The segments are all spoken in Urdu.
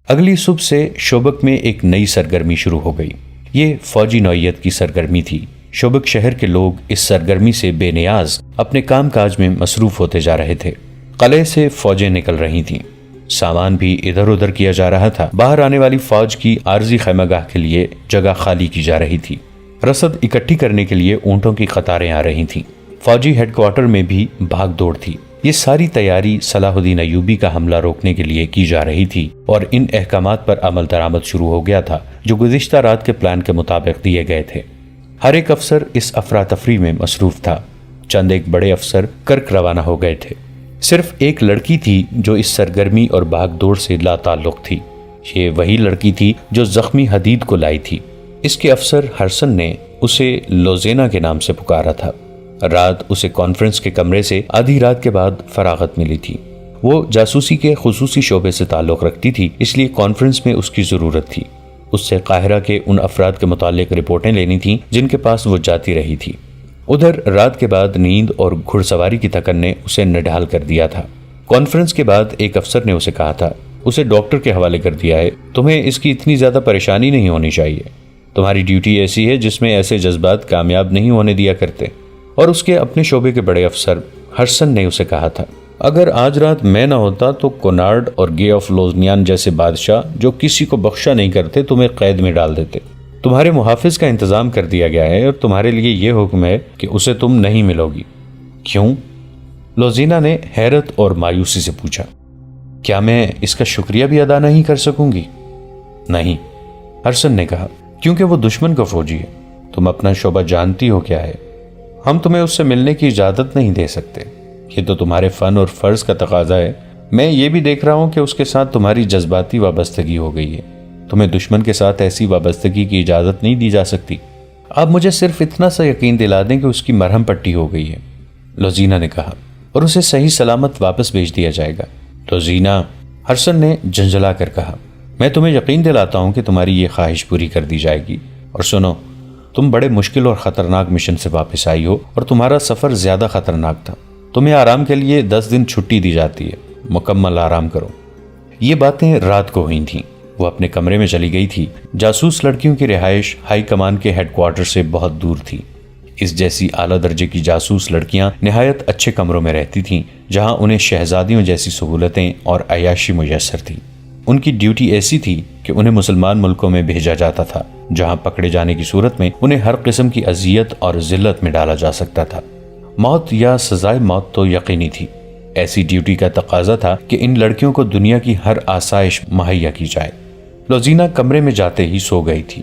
اگلی صبح سے شوبک میں ایک نئی سرگرمی شروع ہو گئی۔ یہ فوجی نوعیت کی سرگرمی تھی۔ شوبک شہر کے لوگ اس سرگرمی سے بے نیاز اپنے کام کاج میں مصروف ہوتے جا رہے تھے۔ قلعے سے فوجیں نکل رہی تھیں، سامان بھی ادھر ادھر کیا جا رہا تھا۔ باہر آنے والی فوج کی عارضی خیمہ گاہ کے لیے جگہ خالی کی جا رہی تھی۔ رسد اکٹھی کرنے کے لیے اونٹوں کی قطاریں آ رہی تھیں۔ فوجی ہیڈ کوارٹر میں بھی بھاگ دوڑ تھی۔ یہ ساری تیاری صلاح الدین ایوبی کا حملہ روکنے کے لیے کی جا رہی تھی اور ان احکامات پر عمل درآمد شروع ہو گیا تھا جو گزشتہ رات کے پلان کے مطابق دیے گئے تھے۔ ہر ایک افسر اس افراتفری میں مصروف تھا۔ چند ایک بڑے افسر کرک روانہ ہو گئے تھے۔ صرف ایک لڑکی تھی جو اس سرگرمی اور بھاگ دوڑ سے لا تعلق تھی۔ یہ وہی لڑکی تھی جو زخمی حدید کو لائی تھی۔ اس کے افسر ہرسن نے اسے لوزینا کے نام سے پکارا تھا۔ رات اسے کانفرنس کے کمرے سے آدھی رات کے بعد فراغت ملی تھی۔ وہ جاسوسی کے خصوصی شعبے سے تعلق رکھتی تھی، اس لیے کانفرنس میں اس کی ضرورت تھی۔ اس سے قاہرہ کے ان افراد کے متعلق رپورٹیں لینی تھیں جن کے پاس وہ جاتی رہی تھی۔ ادھر رات کے بعد نیند اور گھڑ سواری کی تھکن نے اسے نڈھال کر دیا تھا۔ کانفرنس کے بعد ایک افسر نے اسے کہا تھا، اسے ڈاکٹر کے حوالے کر دیا ہے، تمہیں اس کی اتنی زیادہ پریشانی نہیں ہونی چاہیے۔ تمہاری ڈیوٹی ایسی ہے جس میں ایسے جذبات کامیاب نہیں ہونے دیا کرتے۔ اور اس کے اپنے شعبے کے بڑے افسر ہرسن نے اسے کہا تھا، اگر آج رات میں نہ ہوتا تو کونارڈ اور گے آف لوزنیان جیسے بادشاہ جو کسی کو بخشا نہیں کرتے تمہیں قید میں ڈال دیتے۔ تمہارے محافظ کا انتظام کر دیا گیا ہے اور تمہارے لیے یہ حکم ہے کہ اسے تم نہیں ملو گی۔ کیوں؟ لوزینا نے حیرت اور مایوسی سے پوچھا۔ کیا میں اس کا شکریہ بھی ادا نہیں کر سکوں گی؟ نہیں، ہرسن نے کہا، کیونکہ وہ دشمن کا فوجی ہے۔ تم اپنا شعبہ جانتی ہو کیا ہے۔ ہم تمہیں اس سے ملنے کی اجازت نہیں دے سکتے، یہ تو تمہارے فن اور فرض کا تقاضا ہے۔ میں یہ بھی دیکھ رہا ہوں کہ اس کے ساتھ تمہاری جذباتی وابستگی ہو گئی ہے۔ تمہیں دشمن کے ساتھ ایسی وابستگی کی اجازت نہیں دی جا سکتی۔ آپ مجھے صرف اتنا سا یقین دلا دیں کہ اس کی مرہم پٹی ہو گئی ہے، لوزینا نے کہا، اور اسے صحیح سلامت واپس بھیج دیا جائے گا۔ لوزینا، ہرسن نے جھنجھلا کر کہا، میں تمہیں یقین دلاتا ہوں کہ تمہاری یہ خواہش پوری کر دی جائے گی۔ اور سنو، تم بڑے مشکل اور خطرناک مشن سے واپس آئی ہو اور تمہارا سفر زیادہ خطرناک تھا۔ تمہیں آرام کے لیے 10 دن چھٹی دی جاتی ہے، مکمل آرام کرو۔ یہ باتیں رات کو ہوئی تھیں۔ وہ اپنے کمرے میں چلی گئی تھی۔ جاسوس لڑکیوں کی رہائش ہائی کمان کے ہیڈ کوارٹر سے بہت دور تھی۔ اس جیسی اعلیٰ درجے کی جاسوس لڑکیاں نہایت اچھے کمروں میں رہتی تھیں جہاں انہیں شہزادیوں جیسی سہولتیں اور عیاشی میسر تھی۔ ان کی ڈیوٹی ایسی تھی کہ انہیں مسلمان ملکوں میں بھیجا جاتا تھا جہاں پکڑے جانے کی صورت میں انہیں ہر قسم کی اذیت اور ذلت میں ڈالا جا سکتا تھا۔ موت یا سزائے موت تو یقینی تھی۔ ایسی ڈیوٹی کا تقاضا تھا کہ ان لڑکیوں کو دنیا کی ہر آسائش مہیا کی جائے۔ لوزینا کمرے میں جاتے ہی سو گئی تھی۔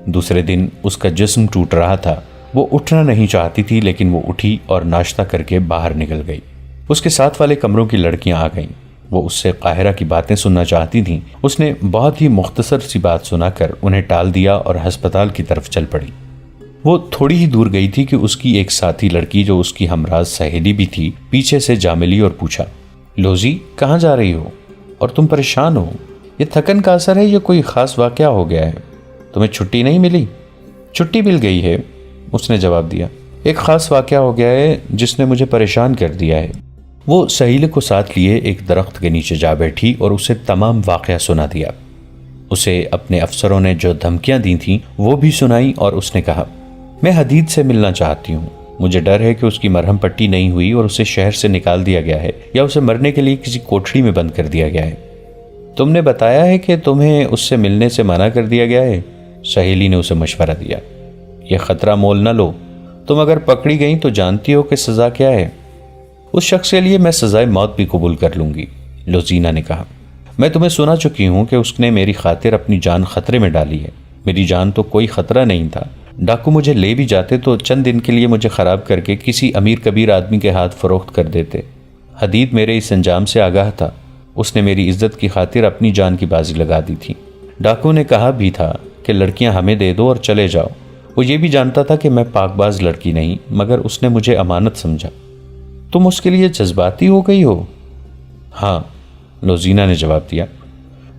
دوسرے دن اس کا جسم ٹوٹ رہا تھا۔ وہ اٹھنا نہیں چاہتی تھی لیکن وہ اٹھی اور ناشتہ کر کے باہر نکل گئی۔ اس کے ساتھ والے کمروں کی لڑکیاں آ گئیں۔ وہ اس سے قاہرہ کی باتیں سننا چاہتی تھیں۔ اس نے بہت ہی مختصر سی بات سنا کر انہیں ٹال دیا اور ہسپتال کی طرف چل پڑی۔ وہ تھوڑی ہی دور گئی تھی کہ اس کی ایک ساتھی لڑکی جو اس کی ہمراز سہیلی بھی تھی پیچھے سے جا ملی اور پوچھا، لوزی کہاں جا رہی ہو اور تم پریشان ہو؟ یہ تھکن کا اثر ہے یا کوئی خاص واقعہ ہو گیا ہے؟ تمہیں چھٹی نہیں ملی؟ چھٹی مل گئی ہے، اس نے جواب دیا۔ ایک خاص واقعہ ہو گیا ہے جس نے مجھے پریشان کر دیا ہے۔ وہ سہیلے کو ساتھ لیے ایک درخت کے نیچے جا بیٹھی اور اسے تمام واقعہ سنا دیا۔ اسے اپنے افسروں نے جو دھمکیاں دی تھیں وہ بھی سنائی اور اس نے کہا، میں حدید سے ملنا چاہتی ہوں۔ مجھے ڈر ہے کہ اس کی مرہم پٹی نہیں ہوئی اور اسے شہر سے نکال دیا گیا ہے یا اسے مرنے کے لیے کسی کوٹھڑی میں بند کر دیا گیا ہے۔ تم نے بتایا ہے کہ تمہیں اس سے ملنے سے منع کر دیا گیا ہے؟ سہیلی نے اسے مشورہ دیا۔ یہ خطرہ مول نہ لو، تم اگر پکڑی گئی تو جانتی ہو کہ سزا کیا ہے۔ اس شخص کے لیے میں سزائے موت بھی قبول کر لوں گی، لوزینا نے کہا۔ میں تمہیں سنا چکی ہوں کہ اس نے میری خاطر اپنی جان خطرے میں ڈالی ہے۔ میری جان تو کوئی خطرہ نہیں تھا۔ ڈاکو مجھے لے بھی جاتے تو چند دن کے لیے مجھے خراب کر کے کسی امیر کبیر آدمی کے ہاتھ فروخت کر دیتے۔ حدید میرے اس انجام سے آگاہ تھا۔ اس نے میری عزت کی خاطر اپنی جان کی بازی لگا دی تھی۔ ڈاکو نے کہا بھی تھا کہ لڑکیاں ہمیں دے دو اور چلے جاؤ۔ وہ یہ بھی جانتا تھا کہ میں پاک باز لڑکی نہیں، مگر اس نے مجھے امانت سمجھا۔ تم اس کے لیے جذباتی ہو گئی ہو؟ ہاں، لوزینا نے جواب دیا۔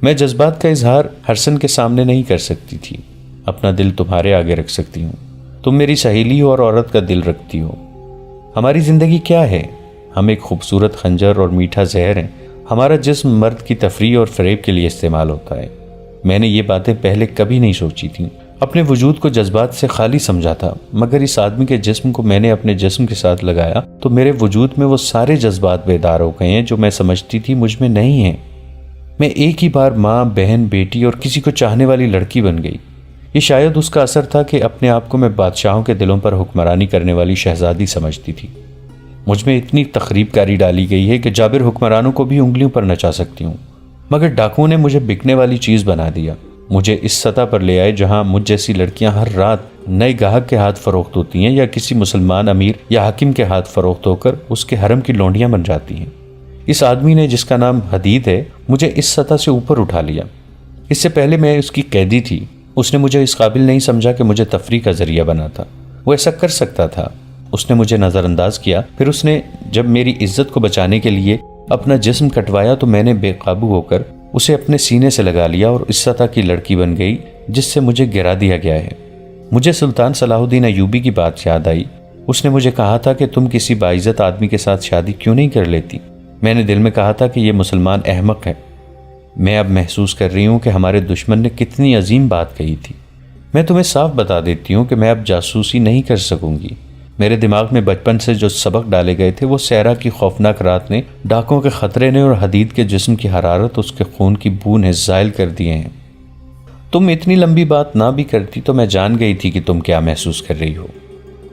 میں جذبات کا اظہار ہرسن کے سامنے نہیں کر سکتی تھی۔ اپنا دل تمہارے آگے رکھ سکتی ہوں۔ تم میری سہیلی ہو اور عورت کا دل رکھتی ہو۔ ہماری زندگی کیا ہے؟ ہم ایک خوبصورت خنجر اور میٹھا زہر ہیں۔ ہمارا جسم مرد کی تفریح اور فریب کے لیے استعمال ہوتا ہے۔ میں نے یہ باتیں پہلے کبھی نہیں سوچی تھیں، اپنے وجود کو جذبات سے خالی سمجھا تھا، مگر اس آدمی کے جسم کو میں نے اپنے جسم کے ساتھ لگایا تو میرے وجود میں وہ سارے جذبات بیدار ہو گئے ہیں جو میں سمجھتی تھی مجھ میں نہیں ہیں۔ میں ایک ہی بار ماں، بہن، بیٹی اور کسی کو چاہنے والی لڑکی بن گئی۔ یہ شاید اس کا اثر تھا کہ اپنے آپ کو میں بادشاہوں کے دلوں پر حکمرانی کرنے والی شہزادی سمجھتی تھی۔ مجھ میں اتنی تخریب کاری ڈالی گئی ہے کہ جابر حکمرانوں کو بھی انگلیوں پر نچا سکتی ہوں، مگر ڈاکوؤں نے مجھے بکنے والی چیز بنا دیا۔ مجھے اس سطح پر لے آئے جہاں مجھ جیسی لڑکیاں ہر رات نئے گاہک کے ہاتھ فروخت ہوتی ہیں یا کسی مسلمان امیر یا حاکم کے ہاتھ فروخت ہو کر اس کے حرم کی لونڈیاں بن جاتی ہیں۔ اس آدمی نے، جس کا نام حدید ہے، مجھے اس سطح سے اوپر اٹھا لیا۔ اس سے پہلے میں اس کی قیدی تھی۔ اس نے مجھے اس قابل نہیں سمجھا کہ مجھے تفریح کا ذریعہ بنا تھا۔ وہ ایسا کر سکتا تھا۔ اس نے مجھے نظر انداز کیا، پھر اس نے جب میری عزت کو بچانے کے لیے اپنا جسم کٹوایا تو میں نے بے قابو ہو کر اسے اپنے سینے سے لگا لیا اور اس سطح کی لڑکی بن گئی جس سے مجھے گرا دیا گیا ہے۔ مجھے سلطان صلاح الدین ایوبی کی بات یاد آئی۔ اس نے مجھے کہا تھا کہ تم کسی باعزت آدمی کے ساتھ شادی کیوں نہیں کر لیتی؟ میں نے دل میں کہا تھا کہ یہ مسلمان احمق ہے۔ میں اب محسوس کر رہی ہوں کہ ہمارے دشمن نے کتنی عظیم بات کہی تھی۔ میں تمہیں صاف بتا دیتی ہوں کہ میں اب جاسوسی نہیں کر سکوں گی۔ میرے دماغ میں بچپن سے جو سبق ڈالے گئے تھے وہ صحرا کی خوفناک رات نے، ڈاکوں کے خطرے نے اور حدید کے جسم کی حرارت اس کے خون کی بو نے زائل کر دیے ہیں۔ تم اتنی لمبی بات نہ بھی کرتی تو میں جان گئی تھی کہ تم کیا محسوس کر رہی ہو،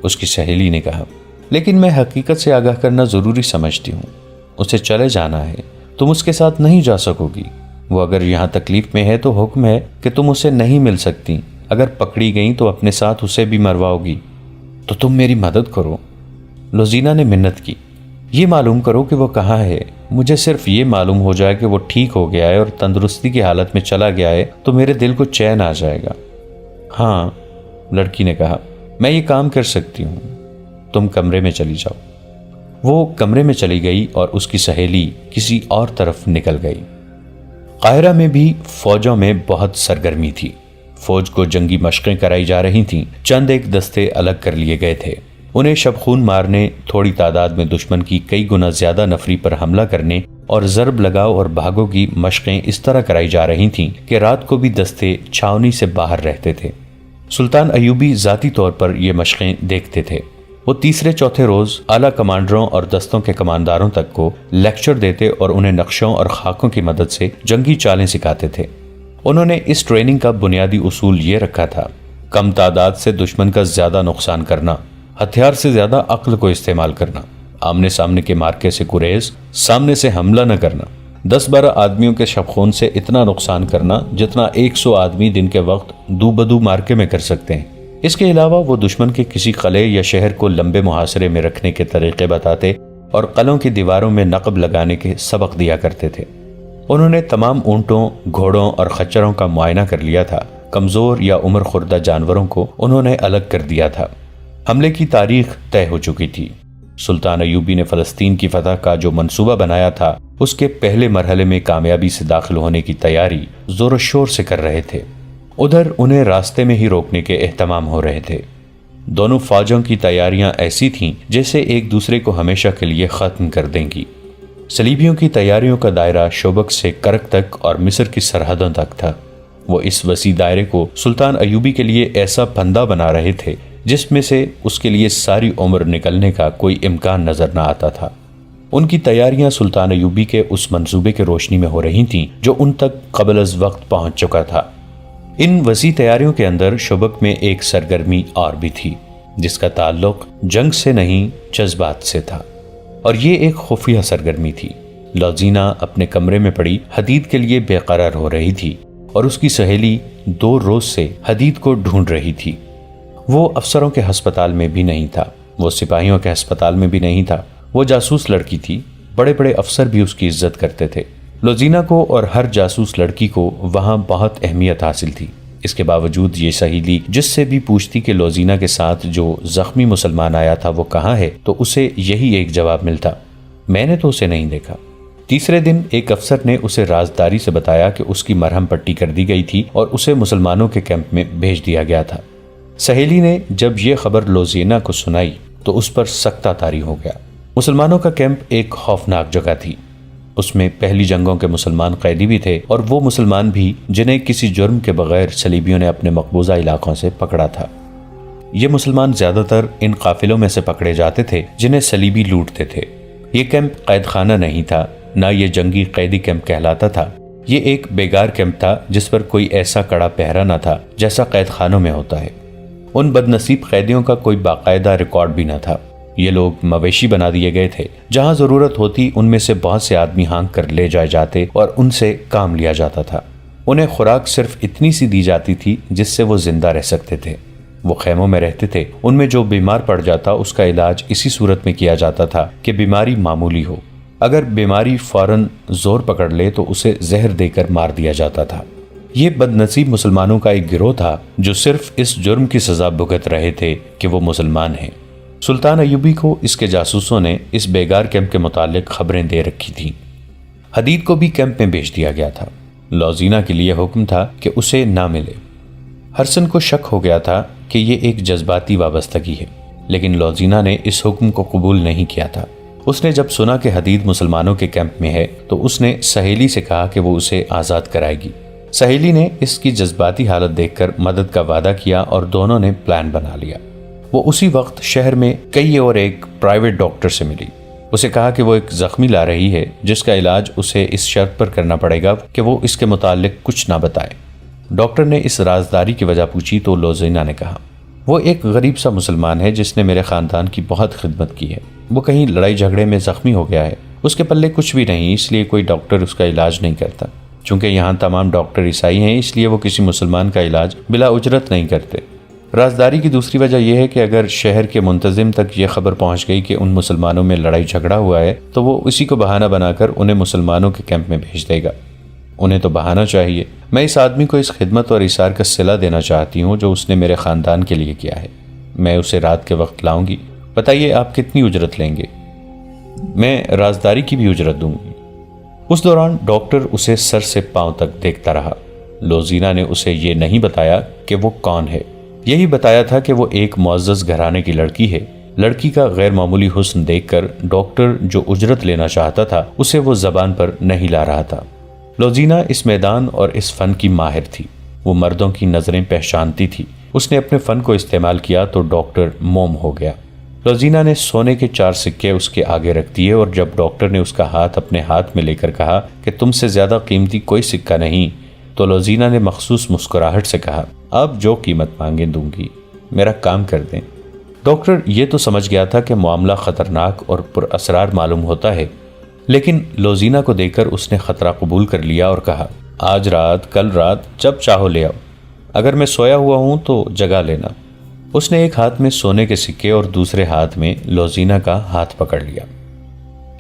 اس کی سہیلی نے کہا، لیکن میں حقیقت سے آگاہ کرنا ضروری سمجھتی ہوں۔ اسے چلے جانا ہے، تم اس کے ساتھ نہیں جا سکو گی۔ وہ اگر یہاں تکلیف میں ہے تو حکم ہے کہ تم اسے نہیں مل سکتی۔ اگر پکڑی گئیں تو اپنے ساتھ اسے بھی مرواؤ گی۔ تو تم میری مدد کرو۔ لوزینا نے منت کی، یہ معلوم کرو کہ وہ کہاں ہے۔ مجھے صرف یہ معلوم ہو جائے کہ وہ ٹھیک ہو گیا ہے اور تندرستی کی حالت میں چلا گیا ہے تو میرے دل کو چین آ جائے گا۔ ہاں، لڑکی نے کہا، میں یہ کام کر سکتی ہوں، تم کمرے میں چلی جاؤ۔ وہ کمرے میں چلی گئی اور اس کی سہیلی کسی اور طرف نکل گئی۔ قاہرہ میں بھی فوجوں میں بہت سرگرمی تھی۔ فوج کو جنگی مشقیں کرائی جا رہی تھیں۔ چند ایک دستے الگ کر لیے گئے تھے۔ انہیں شب خون مارنے، تھوڑی تعداد میں دشمن کی کئی گنا زیادہ نفری پر حملہ کرنے اور ضرب لگاؤ اور بھاگو کی مشقیں اس طرح کرائی جا رہی تھیں کہ رات کو بھی دستے چھاونی سے باہر رہتے تھے۔ سلطان ایوبی ذاتی طور پر یہ مشقیں دیکھتے تھے۔ وہ تیسرے چوتھے روز اعلیٰ کمانڈروں اور دستوں کے کمانداروں تک کو لیکچر دیتے اور انہیں نقشوں اور خاکوں کی مدد سے جنگی چالیں سکھاتے تھے۔ انہوں نے اس ٹریننگ کا بنیادی اصول یہ رکھا تھا: کم تعداد سے دشمن کا زیادہ نقصان کرنا، ہتھیار سے زیادہ عقل کو استعمال کرنا، آمنے سامنے کے مارکے سے گریز، سامنے سے حملہ نہ کرنا، 10-12 آدمیوں کے شب خون سے اتنا نقصان کرنا جتنا 100 آدمی دن کے وقت دو بدو مارکے میں کر سکتے ہیں۔ اس کے علاوہ وہ دشمن کے کسی قلعے یا شہر کو لمبے محاصرے میں رکھنے کے طریقے بتاتے اور قلعوں کی دیواروں میں نقب لگانے کے سبق دیا کرتے تھے۔ انہوں نے تمام اونٹوں، گھوڑوں اور خچروں کا معائنہ کر لیا تھا۔ کمزور یا عمر خوردہ جانوروں کو انہوں نے الگ کر دیا تھا۔ حملے کی تاریخ طے ہو چکی تھی۔ سلطان ایوبی نے فلسطین کی فتح کا جو منصوبہ بنایا تھا اس کے پہلے مرحلے میں کامیابی سے داخل ہونے کی تیاری زور و شور سے کر رہے تھے۔ ادھر انہیں راستے میں ہی روکنے کے اہتمام ہو رہے تھے۔ دونوں فوجوں کی تیاریاں ایسی تھیں جیسے ایک دوسرے کو ہمیشہ کے لیے ختم کر دیں گی۔ صلیبیوں کی تیاریوں کا دائرہ شوبک سے کرک تک اور مصر کی سرحدوں تک تھا۔ وہ اس وسیع دائرے کو سلطان ایوبی کے لیے ایسا پھندا بنا رہے تھے جس میں سے اس کے لیے ساری عمر نکلنے کا کوئی امکان نظر نہ آتا تھا۔ ان کی تیاریاں سلطان ایوبی کے اس منصوبے کے روشنی میں ہو رہی تھیں جو ان تک قبل از وقت پہنچ چکا تھا۔ ان وسیع تیاریوں کے اندر شوبک میں ایک سرگرمی اور بھی تھی جس کا تعلق جنگ سے نہیں، جذبات سے تھا، اور یہ ایک خفیہ سرگرمی تھی۔ لوزینا اپنے کمرے میں پڑی حدید کے لیے بے قرار ہو رہی تھی اور اس کی سہیلی 2 روز سے حدید کو ڈھونڈ رہی تھی۔ وہ افسروں کے ہسپتال میں بھی نہیں تھا، وہ سپاہیوں کے ہسپتال میں بھی نہیں تھا، وہ جاسوس لڑکی تھی۔ بڑے بڑے افسر بھی اس کی عزت کرتے تھے۔ لوزینا کو اور ہر جاسوس لڑکی کو وہاں بہت اہمیت حاصل تھی۔ اس کے باوجود یہ سہیلی جس سے بھی پوچھتی کہ لوزینا کے ساتھ جو زخمی مسلمان آیا تھا وہ کہاں ہے تو اسے یہی ایک جواب ملتا: میں نے تو اسے نہیں دیکھا۔ تیسرے دن ایک افسر نے اسے رازداری سے بتایا کہ اس کی مرہم پٹی کر دی گئی تھی اور اسے مسلمانوں کے کیمپ میں بھیج دیا گیا تھا۔ سہیلی نے جب یہ خبر لوزینا کو سنائی تو اس پر سکتہ طاری ہو گیا۔ مسلمانوں کا کیمپ ایک خوفناک جگہ تھی۔ اس میں پہلی جنگوں کے مسلمان قیدی بھی تھے اور وہ مسلمان بھی جنہیں کسی جرم کے بغیر صلیبیوں نے اپنے مقبوضہ علاقوں سے پکڑا تھا۔ یہ مسلمان زیادہ تر ان قافلوں میں سے پکڑے جاتے تھے جنہیں صلیبی لوٹتے تھے۔ یہ کیمپ قید خانہ نہیں تھا، نہ یہ جنگی قیدی کیمپ کہلاتا تھا۔ یہ ایک بیگار کیمپ تھا جس پر کوئی ایسا کڑا پہرا نہ تھا جیسا قید خانوں میں ہوتا ہے۔ ان بد نصیب قیدیوں کا کوئی باقاعدہ ریکارڈ بھی نہ تھا۔ یہ لوگ مویشی بنا دیے گئے تھے، جہاں ضرورت ہوتی ان میں سے بہت سے آدمی ہانک کر لے جائے جاتے اور ان سے کام لیا جاتا تھا۔ انہیں خوراک صرف اتنی سی دی جاتی تھی جس سے وہ زندہ رہ سکتے تھے۔ وہ خیموں میں رہتے تھے، ان میں جو بیمار پڑ جاتا اس کا علاج اسی صورت میں کیا جاتا تھا کہ بیماری معمولی ہو۔ اگر بیماری فوراً زور پکڑ لے تو اسے زہر دے کر مار دیا جاتا تھا۔ یہ بد نصیب مسلمانوں کا ایک گروہ تھا جو صرف اس جرم کی سزا بھگت رہے تھے کہ وہ مسلمان ہیں۔ سلطان ایوبی کو اس کے جاسوسوں نے اس بیگار کیمپ کے متعلق خبریں دے رکھی تھیں۔ حدید کو بھی کیمپ میں بھیج دیا گیا تھا۔ لوزینہ کے لیے حکم تھا کہ اسے نہ ملے۔ ہرسن کو شک ہو گیا تھا کہ یہ ایک جذباتی وابستگی ہے، لیکن لوزینہ نے اس حکم کو قبول نہیں کیا تھا۔ اس نے جب سنا کہ حدید مسلمانوں کے کیمپ میں ہے تو اس نے سہیلی سے کہا کہ وہ اسے آزاد کرائے گی۔ سہیلی نے اس کی جذباتی حالت دیکھ کر مدد کا وعدہ کیا اور دونوں نے پلان بنا لیا۔ وہ اسی وقت شہر میں کئی اور ایک پرائیویٹ ڈاکٹر سے ملی۔ اسے کہا کہ وہ ایک زخمی لا رہی ہے جس کا علاج اسے اس شرط پر کرنا پڑے گا کہ وہ اس کے متعلق کچھ نہ بتائے۔ ڈاکٹر نے اس رازداری کی وجہ پوچھی تو لوزینہ نے کہا، وہ ایک غریب سا مسلمان ہے جس نے میرے خاندان کی بہت خدمت کی ہے۔ وہ کہیں لڑائی جھگڑے میں زخمی ہو گیا ہے، اس کے پلے کچھ بھی نہیں، اس لیے کوئی ڈاکٹر اس کا علاج نہیں کرتا۔ چونکہ یہاں تمام ڈاکٹر عیسائی ہیں اس لیے وہ کسی مسلمان کا علاج بلا اجرت نہیں کرتے۔ رازداری کی دوسری وجہ یہ ہے کہ اگر شہر کے منتظم تک یہ خبر پہنچ گئی کہ ان مسلمانوں میں لڑائی جھگڑا ہوا ہے تو وہ اسی کو بہانہ بنا کر انہیں مسلمانوں کے کیمپ میں بھیج دے گا۔ انہیں تو بہانہ چاہیے۔ میں اس آدمی کو اس خدمت اور ایثار کا صلہ دینا چاہتی ہوں جو اس نے میرے خاندان کے لیے کیا ہے۔ میں اسے رات کے وقت لاؤں گی۔ بتائیے آپ کتنی اجرت لیں گے؟ میں رازداری کی بھی اجرت دوں گی۔ اس دوران ڈاکٹر اسے سر سے پاؤں تک دیکھتا رہا۔ لوزینہ نے اسے یہ نہیں بتایا کہ وہ کون ہے، یہی بتایا تھا کہ وہ ایک معزز گھرانے کی لڑکی ہے۔ لڑکی کا غیر معمولی حسن دیکھ کر ڈاکٹر جو اجرت لینا چاہتا تھا اسے وہ زبان پر نہیں لا رہا تھا۔ لوزینہ اس میدان اور اس فن کی ماہر تھی۔ وہ مردوں کی نظریں پہچانتی تھی۔ اس نے اپنے فن کو استعمال کیا تو ڈاکٹر موم ہو گیا۔ لوزینہ نے سونے کے 4 سکے اس کے آگے رکھ دیے اور جب ڈاکٹر نے اس کا ہاتھ اپنے ہاتھ میں لے کر کہا کہ تم سے زیادہ قیمتی کوئی سکہ نہیں، تو لوزینہ نے مخصوص مسکراہٹ سے کہا، اب جو قیمت مانگیں دوں گی، میرا کام کر دیں۔ ڈاکٹر یہ تو سمجھ گیا تھا کہ معاملہ خطرناک اور پر اسرار معلوم ہوتا ہے، لیکن لوزینہ کو دیکھ کر اس نے خطرہ قبول کر لیا اور کہا، آج رات، کل رات، جب چاہو لے آؤ، اگر میں سویا ہوا ہوں تو جگا لینا۔ اس نے ایک ہاتھ میں سونے کے سکے اور دوسرے ہاتھ میں لوزینہ کا ہاتھ پکڑ لیا۔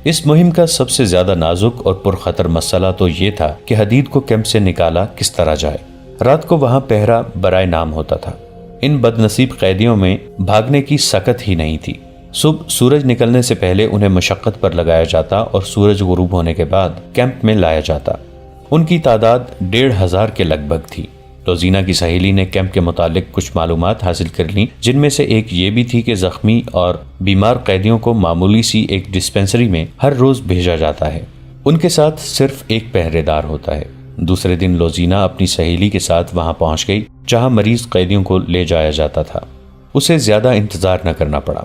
اس مہم کا سب سے زیادہ نازک اور پرخطر مسئلہ تو یہ تھا کہ حدید کو کیمپ سے نکالا کس طرح جائے۔ رات کو وہاں پہرا برائے نام ہوتا تھا۔ ان بد نصیب قیدیوں میں بھاگنے کی سکت ہی نہیں تھی۔ صبح سورج نکلنے سے پہلے انہیں مشقت پر لگایا جاتا اور سورج غروب ہونے کے بعد کیمپ میں لایا جاتا۔ ان کی تعداد 1,500 کے لگ بھگ تھی۔ لوزینہ کی سہیلی نے کیمپ کے متعلق کچھ معلومات حاصل کر لیں، جن میں سے ایک یہ بھی تھی کہ زخمی اور بیمار قیدیوں کو معمولی سی ایک ڈسپینسری میں ہر روز بھیجا جاتا ہے۔ ان کے ساتھ صرف ایک پہرے دار ہوتا ہے۔ دوسرے دن لوزینہ اپنی سہیلی کے ساتھ وہاں پہنچ گئی جہاں مریض قیدیوں کو لے جایا جاتا تھا۔ اسے زیادہ انتظار نہ کرنا پڑا۔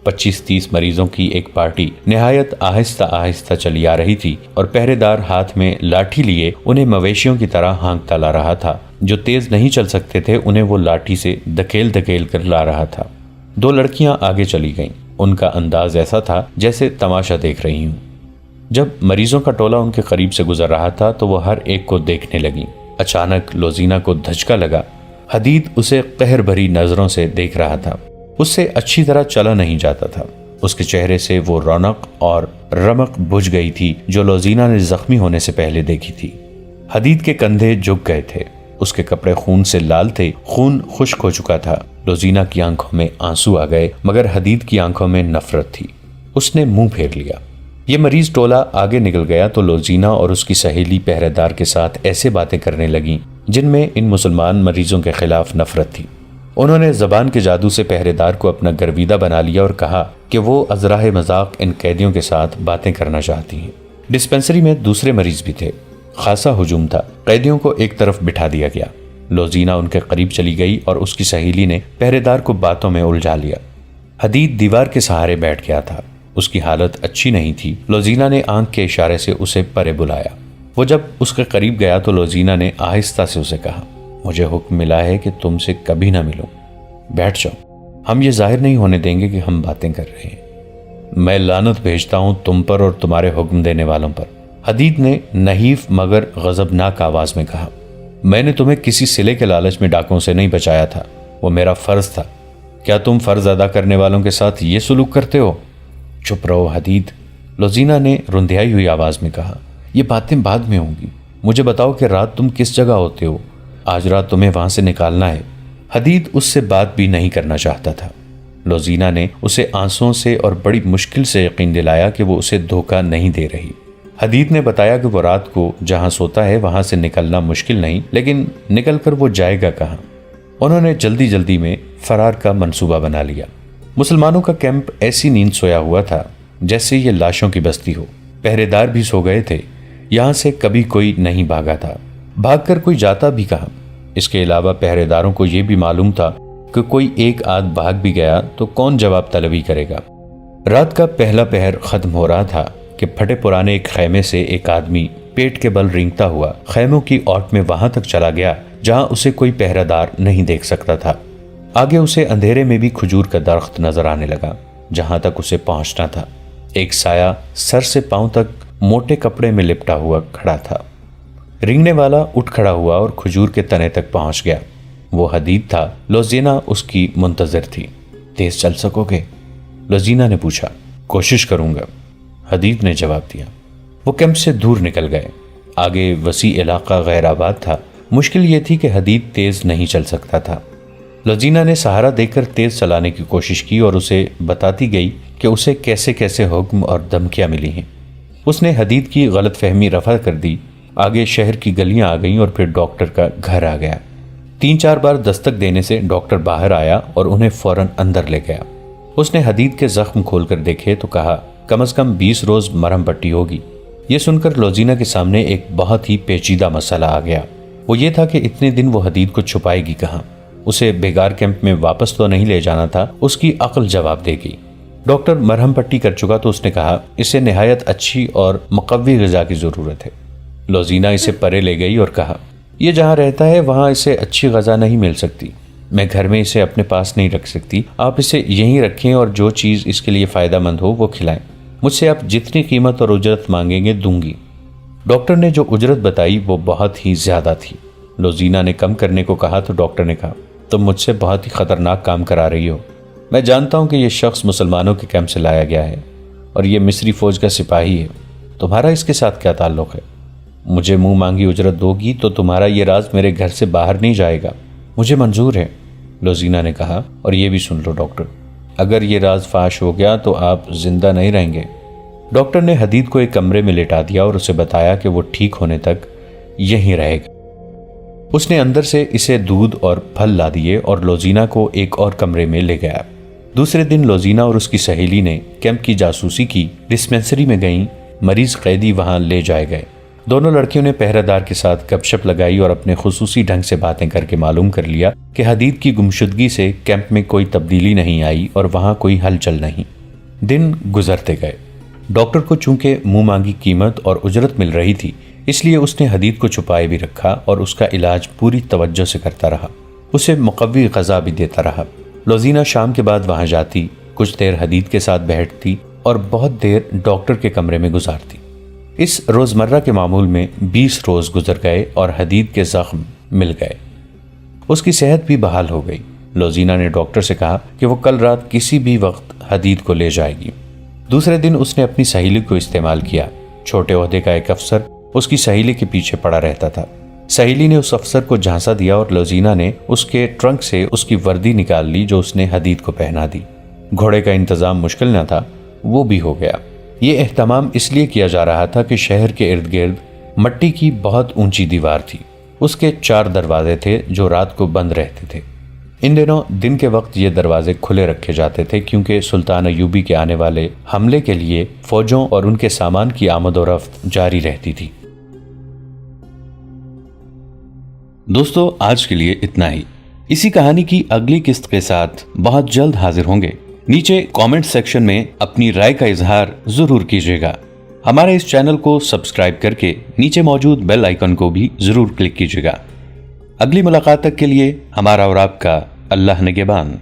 25-30 مریضوں کی ایک پارٹی نہایت آہستہ آہستہ چلی آ رہی تھی اور پہرے دار ہاتھ میں لاٹھی لیے انہیں مویشیوں کی طرح ہانکتا لا رہا تھا۔ جو تیز نہیں چل سکتے تھے انہیں وہ لاٹھی سے دھکیل دھکیل کر لا رہا تھا۔ 2 لڑکیاں آگے چلی گئیں۔ ان کا انداز ایسا تھا جیسے تماشا دیکھ رہی ہوں۔ جب مریضوں کا ٹولہ ان کے قریب سے گزر رہا تھا تو وہ ہر ایک کو دیکھنے لگیں۔ اچانک لوزینہ کو دھچکا لگا۔ حدید اسے قہر بھری نظروں سے دیکھ رہا تھا۔ اس سے اچھی طرح چلا نہیں جاتا تھا۔ اس کے چہرے سے وہ رونق اور رمق بجھ گئی تھی جو لوزینہ نے زخمی ہونے سے پہلے دیکھی تھی۔ حدید کے کندھے جھک گئے تھے، اس کے کپڑے خون سے لال تھے، خون خشک ہو چکا تھا۔ لوزینہ کی آنکھوں میں آنسو آ گئے مگر حدید کی آنکھوں میں نفرت تھی۔ اس نے منہ پھیر لیا۔ یہ مریض ٹولہ آگے نکل گیا تو لوزینہ اور اس کی سہیلی پہرے دار کے ساتھ ایسے باتیں کرنے لگیں جن میں ان مسلمان مریضوں کے خلاف نفرت تھی۔ انہوں نے زبان کے جادو سے پہرے دار کو اپنا گرویدہ بنا لیا اور کہا کہ وہ ازراہ مذاق ان قیدیوں کے ساتھ باتیں کرنا چاہتی ہیں۔ ڈسپینسری میں دوسرے مریض بھی تھے۔ خاصا ہجوم تھا۔ قیدیوں کو ایک طرف بٹھا دیا گیا۔ لوزینا ان کے قریب چلی گئی اور اس کی سہیلی نے پہرے دار کو باتوں میں الجھا لیا۔ حدید دیوار کے سہارے بیٹھ گیا تھا۔ اس کی حالت اچھی نہیں تھی۔ لوزینا نے آنکھ کے اشارے سے اسے پرے بلایا۔ وہ جب اس کے قریب گیا تو لوزینا نے آہستہ سے اسے کہا، مجھے حکم ملا ہے کہ تم سے کبھی نہ ملوں، بیٹھ جاؤ، ہم یہ ظاہر نہیں ہونے دیں گے کہ ہم باتیں کر رہے ہیں۔ میں لعنت بھیجتا ہوں تم پر اور تمہارے حکم دینے والوں پر، حدید نے نحیف مگر غضبناک آواز میں کہا۔ میں نے تمہیں کسی صلے کے لالچ میں ڈاکوں سے نہیں بچایا تھا، وہ میرا فرض تھا۔ کیا تم فرض ادا کرنے والوں کے ساتھ یہ سلوک کرتے ہو؟ چپ رہو حدید، لوزینا نے رندھیائی ہوئی آواز میں کہا۔ یہ باتیں بعد میں ہوں گی، مجھے بتاؤ کہ رات تم کس جگہ ہوتے ہو؟ آج رات تمہیں وہاں سے نکالنا ہے۔ حدید اس سے بات بھی نہیں کرنا چاہتا تھا۔ لوزینا نے اسے آنسوں سے اور بڑی مشکل سے یقین دلایا کہ وہ اسے دھوکہ نہیں دے رہی۔ حدید نے بتایا کہ وہ رات کو جہاں سوتا ہے وہاں سے نکلنا مشکل نہیں، لیکن نکل کر وہ جائے گا کہاں؟ انہوں نے جلدی جلدی میں فرار کا منصوبہ بنا لیا۔ مسلمانوں کا کیمپ ایسی نیند سویا ہوا تھا جیسے یہ لاشوں کی بستی ہو۔ پہرے دار بھی سو گئے تھے، یہاں سے کبھی کوئی نہیں بھاگا تھا۔ بھاگ کر کوئی جاتا بھی کہاں؟ اس کے علاوہ پہرے داروں کو یہ بھی معلوم تھا کہ کوئی ایک آدھ بھاگ بھی گیا تو کون جواب طلبی کرے گا۔ رات کا پہلا پہر ختم ہو رہا تھا کہ پھٹے پرانے ایک خیمے سے ایک آدمی پیٹ کے بل رینگتا ہوا خیموں کی اوٹ میں وہاں تک چلا گیا جہاں اسے کوئی پہرہ دار نہیں دیکھ سکتا تھا۔ آگے اسے اندھیرے میں بھی کھجور کا درخت نظر آنے لگا جہاں تک اسے پہنچنا تھا۔ ایک سایہ سر سے پاؤں تک موٹے کپڑے میں لپٹا ہوا کھڑا تھا۔ رینگنے والا اٹھ کھڑا ہوا اور کھجور کے تنے تک پہنچ گیا۔ وہ حدید تھا۔ لوزینا اس کی منتظر تھی۔ تیز چل سکو گے؟ لوزینا نے پوچھا۔ کوشش کروں گا، حدید نے جواب دیا۔ وہ کیمپ سے دور نکل گئے۔ آگے وسیع علاقہ غیر آباد تھا۔ مشکل یہ تھی کہ حدید تیز نہیں چل سکتا تھا۔ لوزینا نے سہارا دے کر تیز چلانے کی کوشش کی اور اسے بتاتی گئی کہ اسے کیسے کیسے حکم اور دھمکیاں ملی ہیں۔ اس نے حدید کی غلط فہمی رفع کر دی۔ آگے شہر کی گلیاں آ گئیں اور پھر ڈاکٹر کا گھر آ گیا۔ 3-4 بار دستک دینے سے ڈاکٹر باہر آیا اور انہیں فوراً اندر لے گیا۔ اس نے حدید کے زخم کھول کر دیکھے تو کہا، کم از کم 20 روز مرہم پٹی ہوگی۔ یہ سن کر لوزینا کے سامنے ایک بہت ہی پیچیدہ مسئلہ آ گیا۔ وہ یہ تھا کہ اتنے دن وہ حدید کو چھپائے گی کہاں؟ اسے بیگار کیمپ میں واپس تو نہیں لے جانا تھا، اس کی عقل جواب دے گی۔ ڈاکٹر مرہم پٹی کر چکا تو اس نے کہا، اسے نہایت اچھی اور مقوی غذا کی ضرورت ہے۔ لوزینا اسے پرے لے گئی اور کہا، یہ جہاں رہتا ہے وہاں اسے اچھی غذا نہیں مل سکتی، میں گھر میں اسے اپنے پاس نہیں رکھ سکتی، آپ اسے یہیں رکھیں اور جو چیز اس کے لیے فائدہ مند ہو وہ کھلائیں، مجھ سے آپ جتنی قیمت اور اجرت مانگیں گے دوں گی۔ ڈاکٹر نے جو اجرت بتائی وہ بہت ہی زیادہ تھی۔ لوزینا نے کم کرنے کو کہا تو ڈاکٹر نے کہا، تم مجھ سے بہت ہی خطرناک کام کرا رہی ہو۔ میں جانتا ہوں کہ یہ شخص مسلمانوں کے کیمپ سے لایا گیا ہے اور یہ مصری فوج کا سپاہی ہے، تمہارا اس کے ساتھ کیا تعلق ہے؟ مجھے منہ مانگی اجرت دو گی تو تمہارا یہ راز میرے گھر سے باہر نہیں جائے گا، مجھے منظور ہے، لوزینا نے کہا۔ اور یہ بھی سن لو ڈاکٹر، اگر یہ راز فاش ہو گیا تو آپ زندہ نہیں رہیں گے۔ ڈاکٹر نے حدید کو ایک کمرے میں لٹا دیا اور اسے بتایا کہ وہ ٹھیک ہونے تک یہیں رہے گا۔ اس نے اندر سے اسے دودھ اور پھل لا دیے اور لوزینا کو ایک اور کمرے میں لے گیا۔ دوسرے دن لوزینا اور اس کی سہیلی نے کیمپ کی جاسوسی کی، ڈسپینسری میں گئیں، مریض قیدی وہاں لے جائے گئے۔ دونوں لڑکیوں نے پہرہ دار کے ساتھ گپ شپ لگائی اور اپنے خصوصی ڈھنگ سے باتیں کر کے معلوم کر لیا کہ حدید کی گمشدگی سے کیمپ میں کوئی تبدیلی نہیں آئی اور وہاں کوئی ہلچل نہیں۔ دن گزرتے گئے۔ ڈاکٹر کو چونکہ منہ مانگی قیمت اور اجرت مل رہی تھی، اس لیے اس نے حدید کو چھپائے بھی رکھا اور اس کا علاج پوری توجہ سے کرتا رہا، اسے مقوی غذا بھی دیتا رہا۔ لوزینا شام کے بعد وہاں جاتی، کچھ دیر حدید کے ساتھ بیٹھتی اور بہت دیر ڈاکٹر کے کمرے میں گزارتی۔ اس روزمرہ کے معمول میں 20 روز گزر گئے اور حدید کے زخم مل گئے۔ اس کی صحت بھی بحال ہو گئی۔ لوزینا نے ڈاکٹر سے کہا کہ وہ کل رات کسی بھی وقت حدید کو لے جائے گی۔ دوسرے دن اس نے اپنی سہیلی کو استعمال کیا۔ چھوٹے عہدے کا ایک افسر اس کی سہیلی کے پیچھے پڑا رہتا تھا۔ سہیلی نے اس افسر کو جھانسا دیا اور لوزینا نے اس کے ٹرنک سے اس کی وردی نکال لی جو اس نے حدید کو پہنا دی۔ گھوڑے کا انتظام مشکل نہ تھا، وہ بھی ہو گیا۔ یہ اہتمام اس لیے کیا جا رہا تھا کہ شہر کے ارد گرد مٹی کی بہت اونچی دیوار تھی۔ اس کے 4 دروازے تھے جو رات کو بند رہتے تھے۔ ان دنوں دن کے وقت یہ دروازے کھلے رکھے جاتے تھے کیونکہ سلطان ایوبی کے آنے والے حملے کے لیے فوجوں اور ان کے سامان کی آمد و رفت جاری رہتی تھی۔ دوستو آج کے لیے اتنا ہی۔ اسی کہانی کی اگلی قسط کے ساتھ بہت جلد حاضر ہوں گے۔ نیچے کامنٹ سیکشن میں اپنی رائے کا اظہار ضرور کیجیے گا۔ ہمارے اس چینل کو سبسکرائب کر کے نیچے موجود بیل آئیکن کو بھی ضرور کلک کیجیے گا۔ اگلی ملاقات تک کے لیے ہمارا اور آپ کا اللہ نگہبان۔